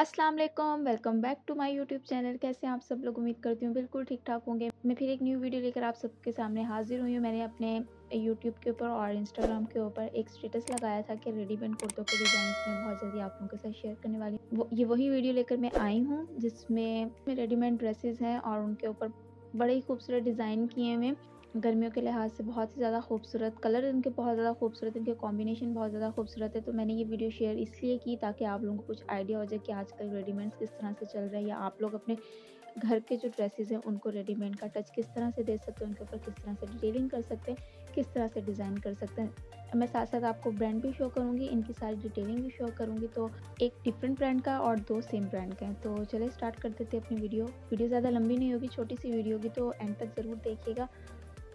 अस्सलाम वालेकुम, welcome back to my YouTube channel. कैसे हैं आप सब लोग? उम्मीद करती हूँ बिल्कुल ठीक-ठाक होंगे। मैं फिर एक न्यू वीडियो लेकर आप सबके सामने हाज़िर हुई हूँ। मैंने अपने यूट्यूब के ऊपर और इंस्टाग्राम के ऊपर एक स्टेटस लगाया था कि रेडीमेड कुर्तों के डिज़ाइंस मैं बहुत जल्दी आप लोगों के साथ शेयर करने वाली हूँ। ये वही वीडियो लेकर मैं आई हूँ जिसमें रेडीमेड ड्रेसेस हैं और उनके ऊपर बड़े ही खूबसूरत डिज़ाइन किए हुए हैं। गर्मियों के लिहाज से बहुत ही ज़्यादा खूबसूरत कलर इनके बहुत ज़्यादा खूबसूरत, इनके कॉम्बिनेशन बहुत ज़्यादा खूबसूरत है। तो मैंने ये वीडियो शेयर इसलिए की ताकि आप लोगों को कुछ आइडिया हो जाए कि आजकल रेडीमेड्स किस तरह से चल रहे हैं या आप लोग अपने घर के जो ड्रेसेस हैं उनको रेडीमेड का टच किस तरह से दे सकते हैं, उनके ऊपर किस तरह से डिटेलिंग कर सकते हैं, किस तरह से डिज़ाइन कर सकते हैं। मैं साथ-साथ आपको ब्रांड भी शो करूँगी, इनकी सारी डिटेलिंग भी शो करूँगी। तो एक डिफरेंट ब्रांड का और 2 सेम ब्रांड का है। तो चलिए स्टार्ट कर देते हैं अपनी वीडियो। वीडियो ज़्यादा लंबी नहीं होगी, छोटी-सी वीडियो होगी, तो एंड तक ज़रूर देखिएगा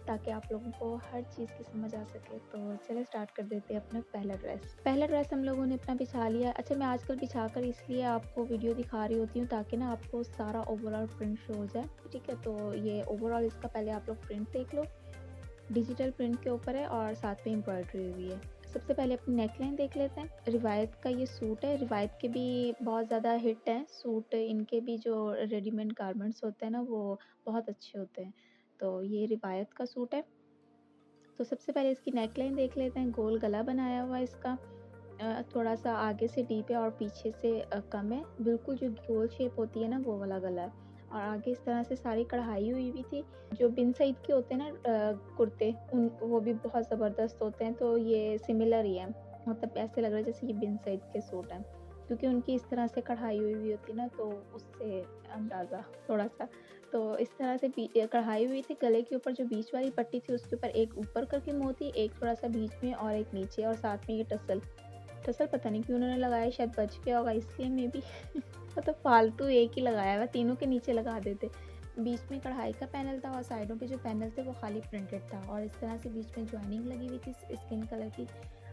ताकि आप लोगों को हर चीज़ की समझ आ सके। तो चलिए स्टार्ट कर देते हैं अपना पहला ड्रेस हम लोगों ने अपना बिछा लिया। अच्छा, मैं आजकल बिछा कर इसलिए आपको वीडियो दिखा रही होती हूँ ताकि ना आपको सारा ओवरऑल प्रिंट शो हो जाए, ठीक है? तो ये ओवरऑल इसका पहले आप लोग प्रिंट देख लो। डिजिटल प्रिंट के ऊपर है और साथ में एम्ब्रॉयडरी हुई है। सबसे पहले अपनी नेकलाइन देख लेते हैं। रिवायत का ये सूट है। रिवायत के भी बहुत ज़्यादा हिट हैं सूट, इनके भी जो रेडीमेड गारमेंट्स होते हैं ना वो बहुत अच्छे होते हैं। तो ये रिवायत का सूट है। तो सबसे पहले इसकी नेकलाइन देख लेते हैं। गोल गला बनाया हुआ है इसका। थोड़ा-सा आगे से डीप है और पीछे से कम है। बिल्कुल जो गोल शेप होती है ना वो वाला गला है। और आगे इस तरह से सारी कढ़ाई हुई हुई थी। जो बिन सईद के होते हैं ना कुर्ते, उन वो भी बहुत ज़बरदस्त होते हैं, तो ये सिमिलर ही है। मतलब ऐसे लग रहा है जैसे ये बिन सईद के सूट हैं। क्योंकि उनकी इस तरह से कढ़ाई हुई हुई होती है ना, तो उससे अंदाज़ा थोड़ा-सा। तो इस तरह से कढ़ाई हुई थी। गले के ऊपर जो बीच वाली पट्टी थी उसके ऊपर एक ऊपर करके मोती, एक थोड़ा-सा बीच में और एक नीचे, और साथ में ये टसल। टसल पता नहीं क्यों उन्होंने लगाया, शायद बच गया होगा इसलिए मे बी मतलब फालतू एक ही लगाया हुआ, तीनों के नीचे लगा देते। बीच में कढ़ाई का पैनल था और साइडों पे जो पैनल थे वो खाली प्रिंटेड था, और इस तरह से बीच में जॉइनिंग लगी हुई थी स्किन कलर की।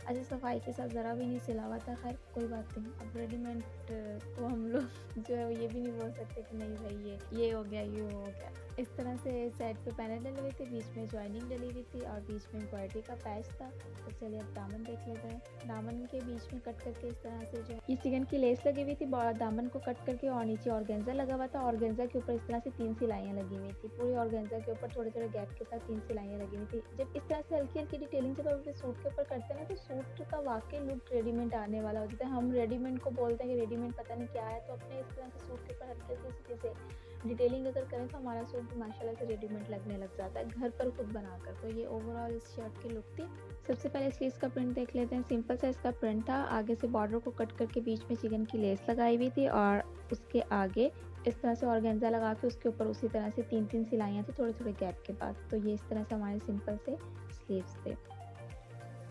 अच्छा, सफाई के साथ ज़रा भी नहीं सिला हुआ था। खैर कोई बात नहीं, अब रेडीमेड को हम लोग जो है वो ये भी नहीं बोल सकते कि नहीं भाई ये हो गया, ये हो गया। इस तरह से साइड पे पैनल डले हुए थे, बीच में जॉइनिंग डली हुई थी और बीच में एम्ब्रॉयडरी का पैच था। तो चलिए अब दामन देख लेते हैं। दामन के बीच में कट करके इस तरह से जो ये चिकन की लेस लगी हुई थी, दामन को कट करके, और नीचे ऑर्गेन्जा लगा हुआ था। ऑर्गेन्जा के ऊपर इस तरह से 3 सिलाइयाँ लगी हुई थी। पूरी ऑर्गेन्जा के ऊपर थोड़े-थोड़े गैप के साथ 3 सिलाइयाँ लगी हुई थी। जब इस तरह से हल्की-हल्की डिटेलिंग जब आप अपने सूट के ऊपर करते हैं ना, तो सूट का वाक़ई लुक रेडीमेड आने वाला हो जाता है। हम रेडीमेड को बोलते हैं कि रेडीमेड पता नहीं क्या है, तो अपने इस तरह के सूट के ऊपर हल्की-हल्की सी चीज़ें डिटेलिंग अगर करें तो हमारा सूट भी माशाल्लाह से रेडीमेड लगने लग जाता है, घर पर खुद बनाकर। तो ये ओवरऑल इस शर्ट की लुक थी। सबसे पहले स्लीव्स का प्रिंट देख लेते हैं। सिंपल सा इसका प्रिंट था। आगे से बॉर्डर को कट करके बीच में चिकन की लेस लगाई हुई थी, और उसके आगे इस तरह से ऑर्गेन्जा लगा के उसके ऊपर उसी तरह से 3-3 सिलाइयाँ थी थोड़े-थोड़े गैप के बाद। तो ये इस तरह से हमारे सिंपल से स्लीव्स थे।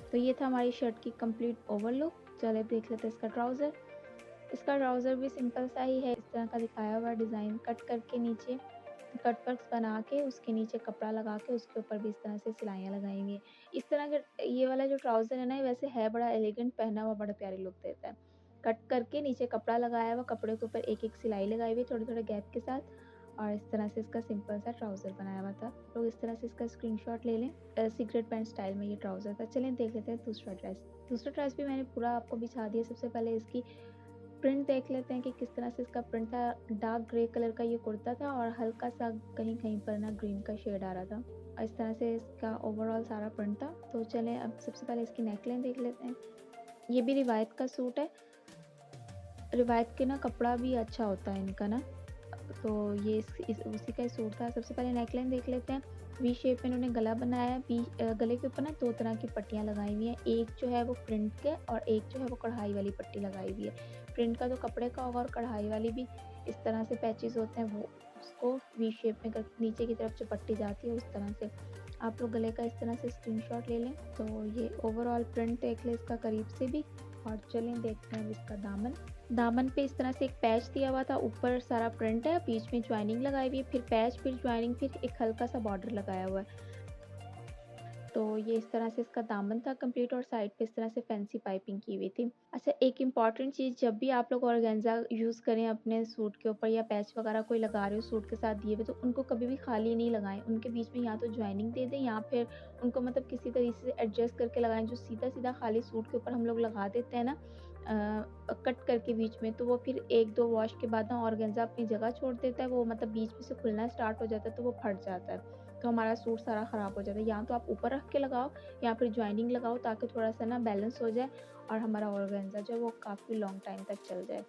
तो ये था हमारी शर्ट की कंप्लीट ओवर लुक। चलिए अब देख लेते हैं इसका ट्राउज़र। इसका ट्राउज़र भी सिंपल सा ही है। इस तरह का दिखाया हुआ डिज़ाइन कट करके नीचे कट वर्क्स बना के उसके नीचे कपड़ा लगा के उसके ऊपर भी इस तरह से सिलाइयाँ लगाई हुई हैं। इस तरह के ये वाला जो ट्राउज़र है ना, ये वैसे है बड़ा एलिगेंट, पहना हुआ बड़ा प्यारी लुक देता है। कट करके नीचे कपड़ा लगाया हुआ, कपड़े के ऊपर एक-एक सिलाई लगाई हुई थोड़े-थोड़े गैप के साथ, और इस तरह से इसका सिंपल सा ट्राउज़र बनाया हुआ था। लोग इस तरह से इसका स्क्रीनशॉट ले लें। सीक्रेट पैंट स्टाइल में ये ट्राउज़र था। चलिए देख लेते हैं दूसरा ड्रेस। दूसरा ड्रेस भी मैंने पूरा आपको बिछा दिया। सबसे पहले इसकी प्रिंट देख लेते हैं कि किस तरह से इसका प्रिंट था। डार्क ग्रे कलर का ये कुर्ता था और हल्का सा कहीं-कहीं पर ना ग्रीन का शेड आ रहा था, और इस तरह से इसका ओवरऑल सारा प्रिंट था। तो चलें अब सबसे पहले इसकी नेकलाइन देख लेते हैं। ये भी रिवायत का सूट है। रिवायत के ना कपड़ा भी अच्छा होता है इनका ना, तो ये उसी का ही सूट था। सबसे पहले नेकलाइन देख लेते हैं। वी शेप में इन्होंने गला बनाया है। गले के ऊपर ना 2 तरह की पट्टियाँ लगाई हुई हैं। एक जो है वो प्रिंट के और एक जो है वो कढ़ाई वाली पट्टी लगाई हुई है। प्रिंट का तो कपड़े का होगा, और कढ़ाई वाली भी इस तरह से पैचेज़ होते हैं, वो उसको वी शेप में कर नीचे की तरफ जो पट्टी जाती है उस तरह से। आप लोग गले का इस तरह से स्क्रीनशॉट ले लें। तो ये ओवरऑल प्रिंट देख लें इसका करीब से भी, और चलें देखते हैं अब इसका दामन। दामन पे इस तरह से एक पैच दिया हुआ था, ऊपर सारा प्रिंट है, बीच में ज्वाइनिंग लगाई हुई है, फिर पैच, फिर ज्वाइनिंग, फिर एक हल्का सा बॉर्डर लगाया हुआ है। तो ये इस तरह से इसका दामन था कंप्लीट, और साइड पे इस तरह से फैंसी पाइपिंग की हुई थी। अच्छा, एक इम्पॉर्टेंट चीज़, जब भी आप लोग ऑर्गेन्जा यूज़ करें अपने सूट के ऊपर या पैच वगैरह कोई लगा रहे हो सूट के साथ दिए हुए, तो उनको कभी भी खाली नहीं लगाएँ। उनके बीच में या तो ज्वाइनिंग दे दें या फिर उनको मतलब किसी तरीके से एडजस्ट करके लगाएँ। जो सीधा-सीधा खाली सूट के ऊपर हम लोग लगा देते हैं ना, कट करके बीच में, तो वो फिर 1-2 वॉश के बाद ना ऑर्गेन्जा अपनी जगह छोड़ देता है, वो मतलब बीच में से खुलना स्टार्ट हो जाता है तो वो फट जाता है, तो हमारा सूट सारा ख़राब हो जाता है। या तो आप ऊपर रख के लगाओ या फिर जॉइनिंग लगाओ ताकि थोड़ा-सा ना बैलेंस हो जाए और हमारा ऑर्गेन्जा जो है वो काफ़ी लॉन्ग टाइम तक चल जाए।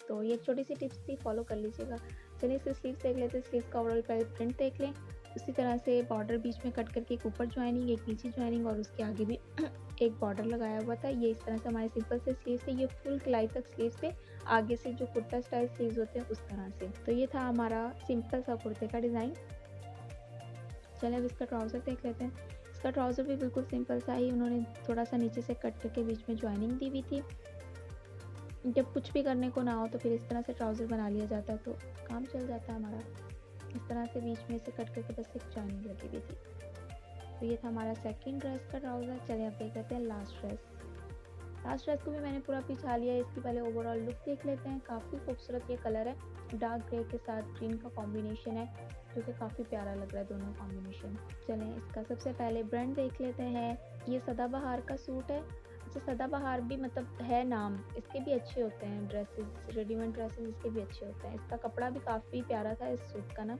तो ये एक छोटी-सी टिप्स थी, फॉलो कर लीजिएगा। चलिए इसके स्लीव्स देख लेते हैं, स्लीव्स का ओवरऑल पहले प्रिंट देख लें। उसी तरह से बॉर्डर बीच में कट करके एक ऊपर जॉइनिंग, एक नीचे जॉइनिंग और उसके आगे भी एक बॉर्डर लगाया हुआ था। ये इस तरह से हमारे सिंपल से स्लीव्स थे, ये फुल कलाई तक स्लीव्स थे, आगे से जो कुर्ता स्टाइल स्लीव्स होते हैं उस तरह से। तो ये था हमारा सिंपल सा कुर्ते का डिज़ाइन। चलिए अब इसका ट्राउज़र देख लेते हैं। इसका ट्राउज़र भी बिल्कुल सिंपल सा ही उन्होंने थोड़ा-सा नीचे से कट करके बीच में जॉइनिंग दी हुई थी। जब कुछ भी करने को ना हो तो फिर इस तरह से ट्राउज़र बना लिया जाता है तो काम चल जाता है हमारा। इस तरह से बीच में से कट करके बस एक जॉइनिंग लगी हुई थी। तो ये था हमारा सेकंड ड्रेस का ट्राउज़र। चलिए अब देख लेते हैं लास्ट ड्रेस। लास्ट ड्रेस को भी मैंने पूरा पिछा लिया है, इसकी पहले ओवरऑल लुक देख लेते हैं। काफ़ी खूबसूरत ये कलर है, डार्क ग्रे के साथ ग्रीन का कॉम्बिनेशन है जो कि काफ़ी प्यारा लग रहा है दोनों कॉम्बिनेशन। चलें इसका सबसे पहले ब्रांड देख लेते हैं। ये सदाबहार का सूट है। अच्छा, सदाबहार भी मतलब है नाम, इसके भी अच्छे होते हैं ड्रेसेस, रेडीमेड ड्रेसेस इसके भी अच्छे होते हैं। इसका कपड़ा भी काफ़ी प्यारा था इस सूट का ना।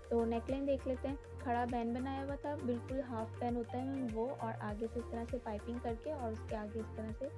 तो नेकलाइन देख लेते हैं। खड़ा बैन बनाया हुआ था, बिल्कुल हाफ बैन होता है वो, और आगे से इस तरह से पाइपिंग करके और उसके आगे इस तरह से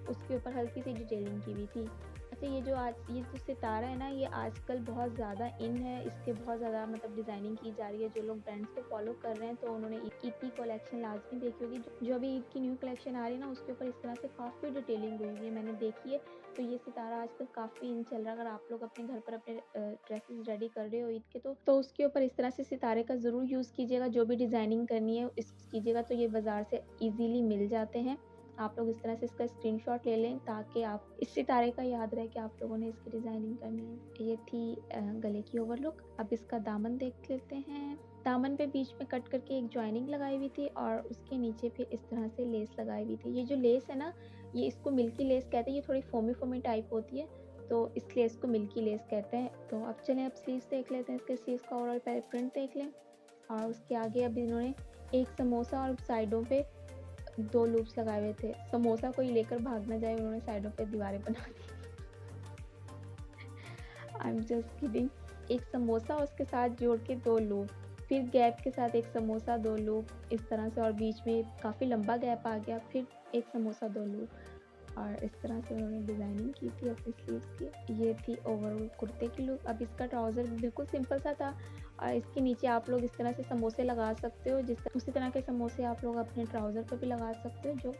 उसके ऊपर हल्की सी डिटेलिंग की हुई थी। अच्छा, ये जो सितारा है ना, ये आजकल बहुत ज़्यादा इन है, इसके बहुत ज़्यादा मतलब डिज़ाइनिंग की जा रही है। जो लोग ब्रांड्स को फॉलो कर रहे हैं तो उन्होंने ईद की कलेक्शन लाज़मी देखी होगी। जो अभी ईद की न्यू कलेक्शन आ रही है ना, उसके ऊपर इस तरह से काफ़ी डिटेलिंग हुई हुई है, मैंने देखी है। तो ये सितारा आजकल काफ़ी इन चल रहा है। अगर आप लोग अपने घर पर अपने ड्रेसेस रेडी कर रहे हो ईद के, तो उसके ऊपर इस तरह से सितारे का ज़रूर यूज़ कीजिएगा। जो भी डिज़ाइनिंग करनी है इस कीजिएगा, तो ये बाज़ार से ईज़िली मिल जाते हैं। आप लोग इस तरह से इसका स्क्रीनशॉट ले लें ताकि आप इस सितारे का याद रहे कि आप लोगों ने इसकी डिज़ाइनिंग करनी है। ये थी गले की ओवरलुक। अब इसका दामन देख लेते हैं। दामन पे बीच में कट करके एक जॉइनिंग लगाई हुई थी और उसके नीचे फिर इस तरह से लेस लगाई हुई थी। ये जो लेस है ना, ये इसको मिल्की लेस कहते हैं। ये थोड़ी फोमी टाइप होती है, तो इस लेस को मिल्की लेस कहते हैं। तो अब चलें अब स्लीव्स देख लेते हैं। इसके स्लीव्स का ओवरऑल पहले प्रिंट देख लें और उसके आगे अब इन्होंने एक समोसा और साइडों पे 2 लूप्स लगाए हुए थे। समोसा कोई लेकर भाग ना जाए, उन्होंने साइडों पे दीवारें बना दी। I am just kidding. एक समोसा उसके साथ जोड़ के 2 लूप, फिर गैप के साथ एक समोसा 2 लूप, इस तरह से, और बीच में काफ़ी लंबा गैप आ गया, फिर एक समोसा 2 लूप, और इस तरह से उन्होंने डिज़ाइनिंग की थी अपनी स्लीव्स की। ये थी ओवरऑल कुर्ते की लुक। अब इसका ट्राउज़र बिल्कुल सिंपल सा था और इसके नीचे आप लोग इस तरह से समोसे लगा सकते हो, उसी तरह के समोसे आप लोग अपने ट्राउज़र पर भी लगा सकते हो जो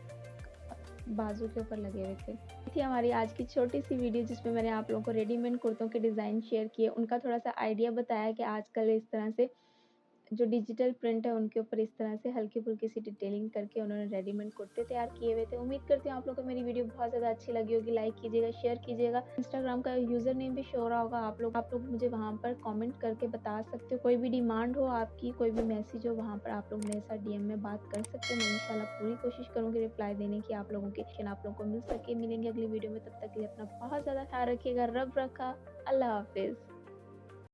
बाजू के ऊपर लगे हुए थे। ये थी हमारी आज की छोटी सी वीडियो जिसमें मैंने आप लोगों को रेडीमेड कुर्तों के डिज़ाइन शेयर किए, उनका थोड़ा सा आइडिया बताया कि आजकल इस तरह से जो डिजिटल प्रिंट है उनके ऊपर इस तरह से हल्की-फुल्की सी डिटेलिंग करके उन्होंने रेडीमेड कुर्ते तैयार किए हुए थे। उम्मीद करती हूँ आप लोगों को मेरी वीडियो बहुत ज़्यादा अच्छी लगी होगी। लाइक कीजिएगा, शेयर कीजिएगा। इंस्टाग्राम का यूज़र नेम भी शो हो रहा होगा, आप लोग मुझे वहाँ पर कमेंट करके बता सकते हो। कोई भी डिमांड हो आपकी, कोई भी मैसेज हो, वहाँ पर आप लोग मेरे साथ डीएम में बात कर सकते हो। मैं इंशाल्लाह पूरी कोशिश करूँगी रिप्लाई देने की आप लोगों की, आप लोगों को मिल सके। मिलेंगे अगली वीडियो में, तब तक के लिए अपना बहुत ज़्यादा ख्याल रखिएगा। रब रखा। अल्लाह हाफ़िज़।